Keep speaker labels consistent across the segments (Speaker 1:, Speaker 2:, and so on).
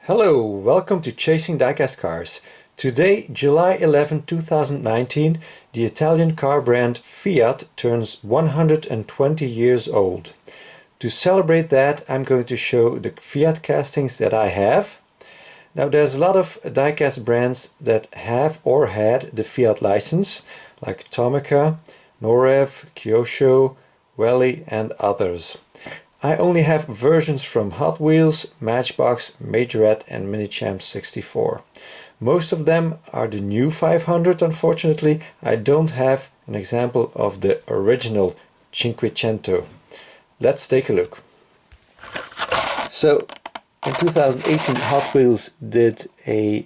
Speaker 1: Hello, welcome to Chasing Diecast Cars. Today, July 11, 2019, the Italian car brand Fiat turns 120 years old. To celebrate that, I'm going to show the Fiat castings that I have. Now, there's a lot of diecast brands that have or had the Fiat license, like Tomica, Norev, Kyosho, Welly and others. I only have versions from Hot Wheels, Matchbox, Majorette and Minichamp 64. Most of them are the new 500, unfortunately. I don't have an example of the original Cinquecento. Let's take a look. So, in 2018 Hot Wheels did a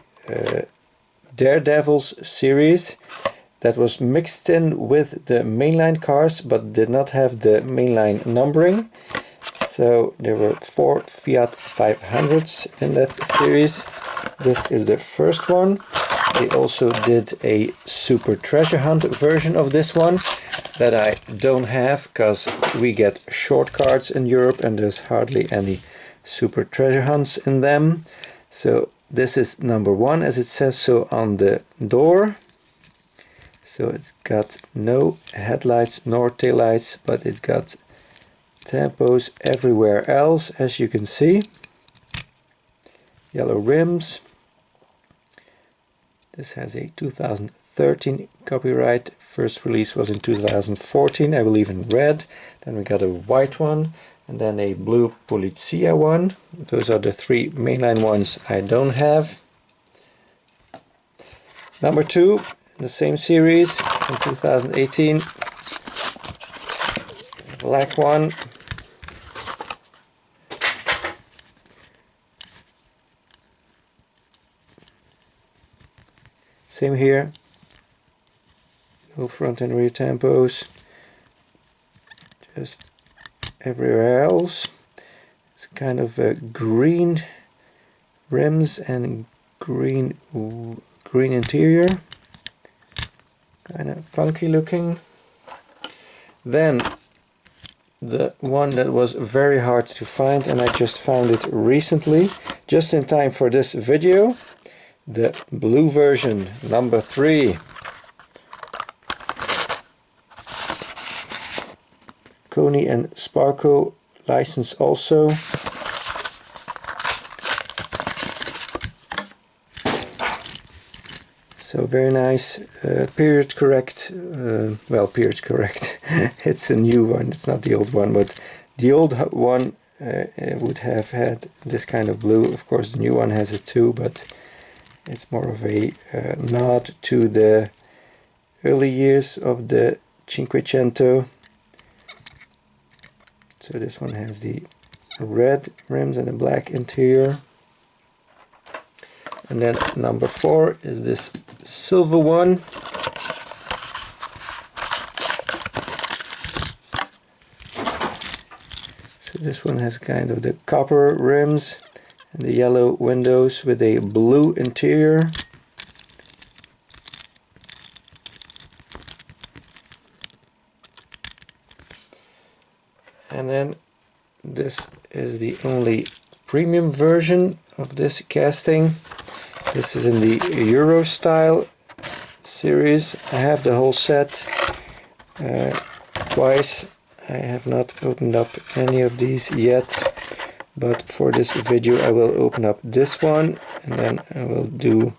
Speaker 1: Daredevils series that was mixed in with the mainline cars but did not have the mainline numbering. So there were 4 Fiat 500s in that series. This is the first one. They also did a Super Treasure Hunt version of this one that I don't have because we get short cards in Europe and there's hardly any Super Treasure Hunts in them. So this is number 1 as it says so on the door. So it's got no headlights nor taillights, but it's got tampos everywhere else, as you can see. Yellow rims. This has a 2013 copyright. First release was in 2014, I believe, in red. Then we got a white one and then a blue Polizia one. Those are the 3 mainline ones I don't have. Number 2 in the same series in 2018. Black one. Same here, no front and rear tampos, just everywhere else. It's kind of green rims and green interior, kind of funky looking. Then the one that was very hard to find, and I just found it recently, just in time for this video. The blue version, number 3. Koni and Sparco license also. So very nice, period correct, well, period correct. It's a new one, it's not the old one, but the old one would have had this kind of blue. Of course the new one has it too, but it's more of a nod to the early years of the Cinquecento. So this one has the red rims and a black interior. And then number 4 is this silver one. So this one has kind of the copper rims and the yellow windows with a blue interior. And then this is the only premium version of this casting. This is in the Euro style series. I have the whole set twice. I have not opened up any of these yet. But for this video I will open up this one and then I will do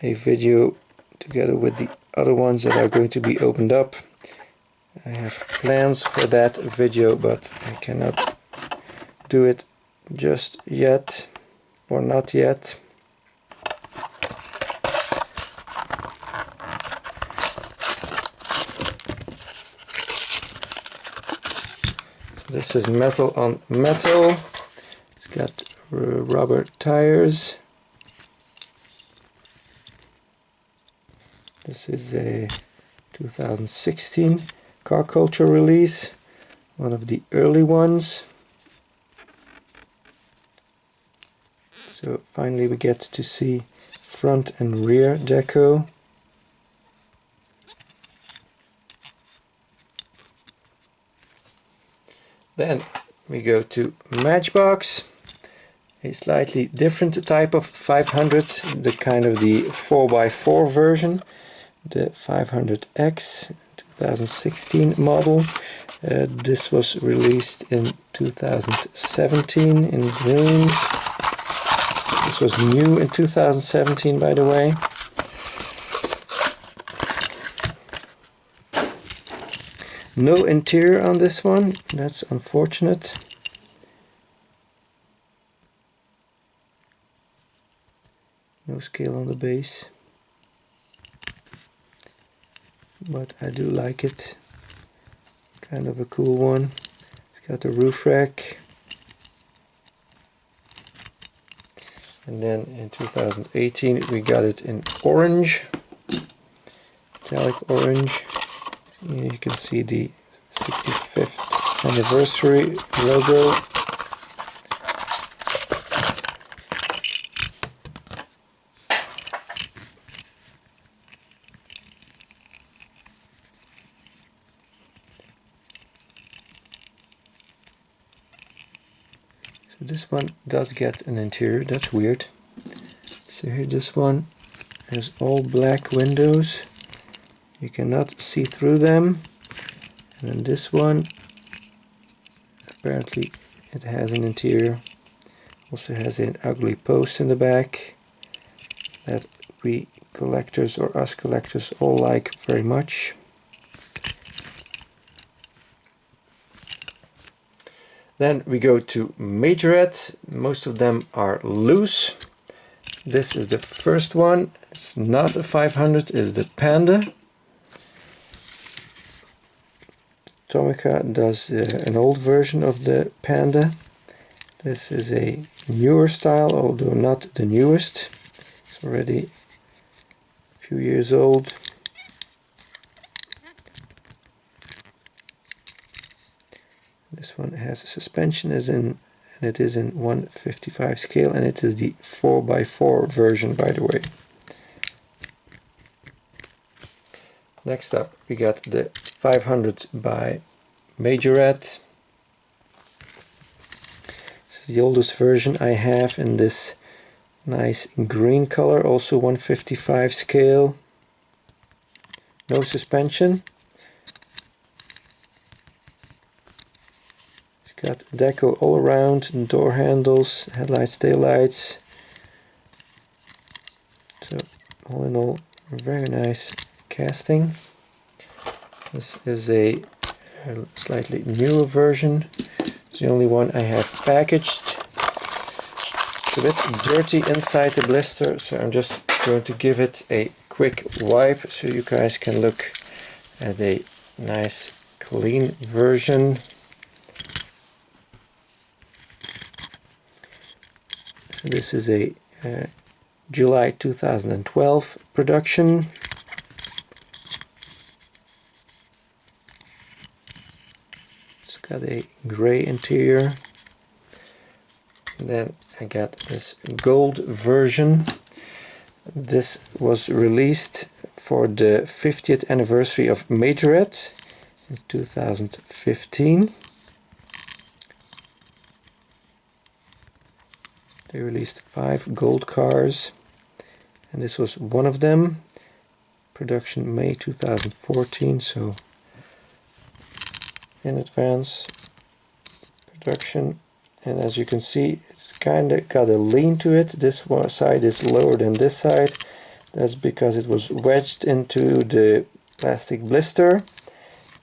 Speaker 1: a video together with the other ones that are going to be opened up. I have plans for that video, but I cannot do it just yet, or not yet. This is metal on metal. It's got rubber tires. This is a 2016 Car Culture release, one of the early ones. So finally we get to see front and rear deco. Then we go to Matchbox, a slightly different type of 500, the kind of the 4x4 version, the 500X 2016 model. This was released in 2017 in green. This was new in 2017, by the way. No interior on this one, that's unfortunate. No scale on the base. But I do like it. Kind of a cool one. It's got a roof rack. And then in 2018 we got it in orange. Metallic orange. Here you can see the 65th anniversary logo. So this one does get an interior, that's weird. So here this one has all black windows. You cannot see through them. And then this one, apparently it has an interior. Also has an ugly post in the back that we collectors, or us collectors, all like very much. Then we go to Majorette. Most of them are loose. This is the first one. It's not a 500, it's the Panda. Tomica does an old version of the Panda. This is a newer style, although not the newest. It's already a few years old. This one has a suspension and it is in 1/55 scale, and it is the 4x4 version, by the way. Next up we got the 500 by Majorette. This is the oldest version I have in this nice green color, also 1/55 scale. No suspension. It's got deco all around, door handles, headlights, taillights. So all in all, very nice casting. This is a slightly newer version. It's the only one I have packaged. It's a bit dirty inside the blister, so I'm just going to give it a quick wipe so you guys can look at a nice clean version. So this is a July 2012 production. It's got a gray interior. And then I got this gold version. This was released for the 50th anniversary of Majorette in 2015. They released 5 gold cars, and this was one of them. Production May 2014, so in advance production. And as you can see, it's kind of got a lean to it. This one side is lower than this side. That's because it was wedged into the plastic blister,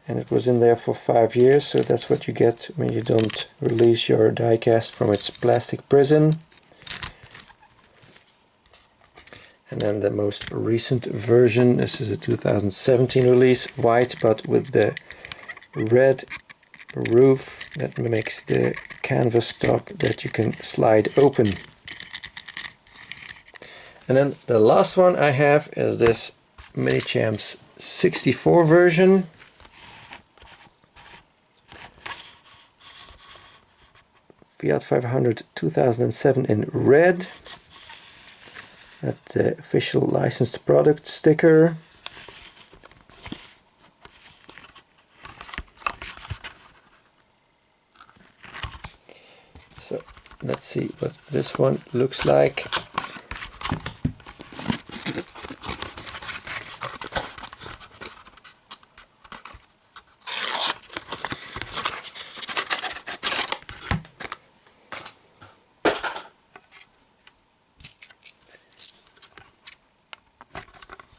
Speaker 1: and it was in there for 5 years. So that's what you get when you don't release your diecast from its plastic prison. And then the most recent version, this is a 2017 release, white but with the red roof that makes the canvas top that you can slide open. And then the last one I have is this Mini Champs 64 version. Fiat 500 2007 in red. At the official licensed product sticker. So let's see what this one looks like.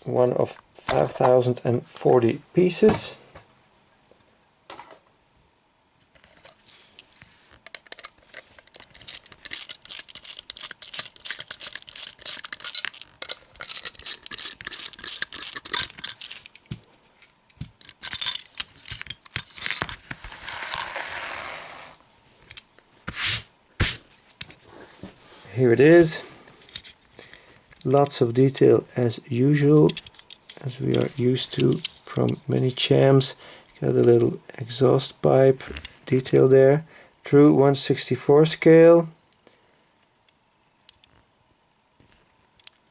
Speaker 1: One of 5,040 pieces. Here it is. Lots of detail as usual, as we are used to from many Chams. Got a little exhaust pipe detail there. True 1/64 scale.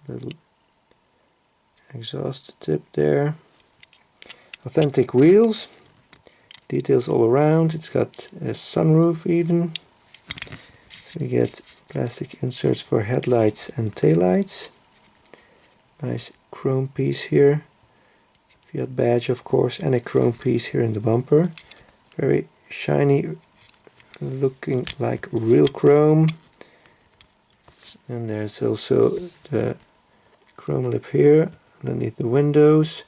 Speaker 1: Little exhaust tip there. Authentic wheels. Details all around. It's got a sunroof even. So we get plastic inserts for headlights and taillights. Nice chrome piece here. Fiat badge of course, and a chrome piece here in the bumper. Very shiny, looking like real chrome. And there's also the chrome lip here underneath the windows.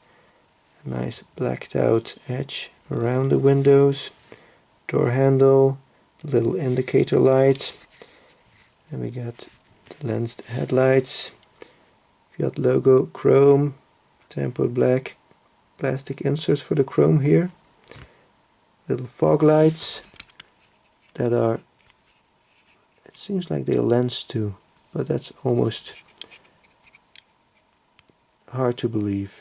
Speaker 1: A nice blacked out edge around the windows. Door handle, little indicator light. And we got the lensed headlights. Fiat logo, chrome, tempered black, plastic inserts for the chrome here. Little fog lights that are, it seems like they're lensed too, but that's almost hard to believe.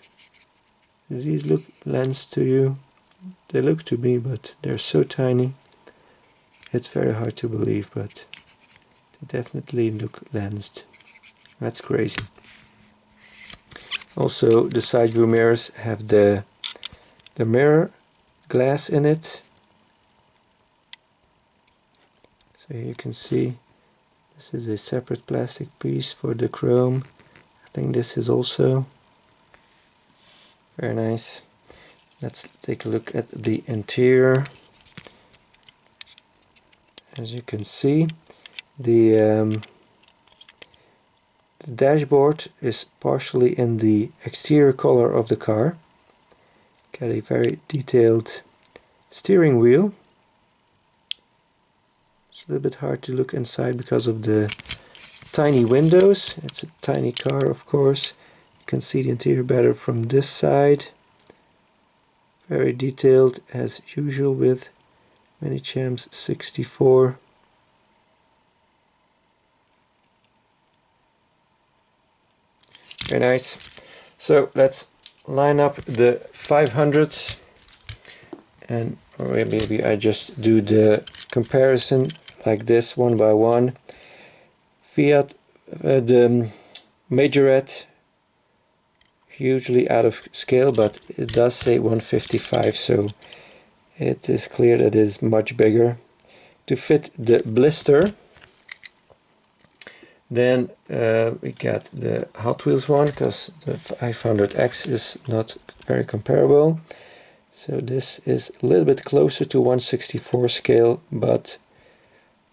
Speaker 1: Do these look lensed to you? They look to me, but they're so tiny. It's very hard to believe, but they definitely look lensed. That's crazy. Also, the side view mirrors have the mirror glass in it. So here you can see this is a separate plastic piece for the chrome. I think this is also very nice. Let's take a look at the interior. As you can see, the dashboard is partially in the exterior color of the car. Got a very detailed steering wheel. It's a little bit hard to look inside because of the tiny windows. It's a tiny car, of course. You can see the interior better from this side. Very detailed as usual with many Chams 64. Very nice. So let's line up the 500s, and maybe I just do the comparison like this one by one. Fiat, the Majorette, hugely out of scale, but it does say 155, so it is clear that it is much bigger. To fit the blister, then we got the Hot Wheels one, because the 500X is not very comparable. So this is a little bit closer to 1/64 scale, but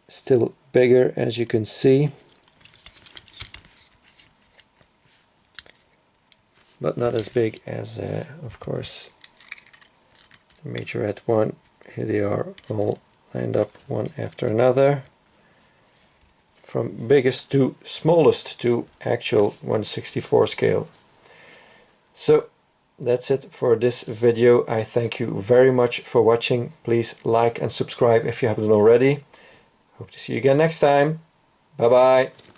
Speaker 1: still bigger, as you can see. But not as big as, of course, the Majorette one. Here they are all lined up one after another, from biggest to smallest to actual 1/64 scale. So that's it for this video. I thank you very much for watching. Please like and subscribe if you haven't already. Hope to see you again next time. Bye bye.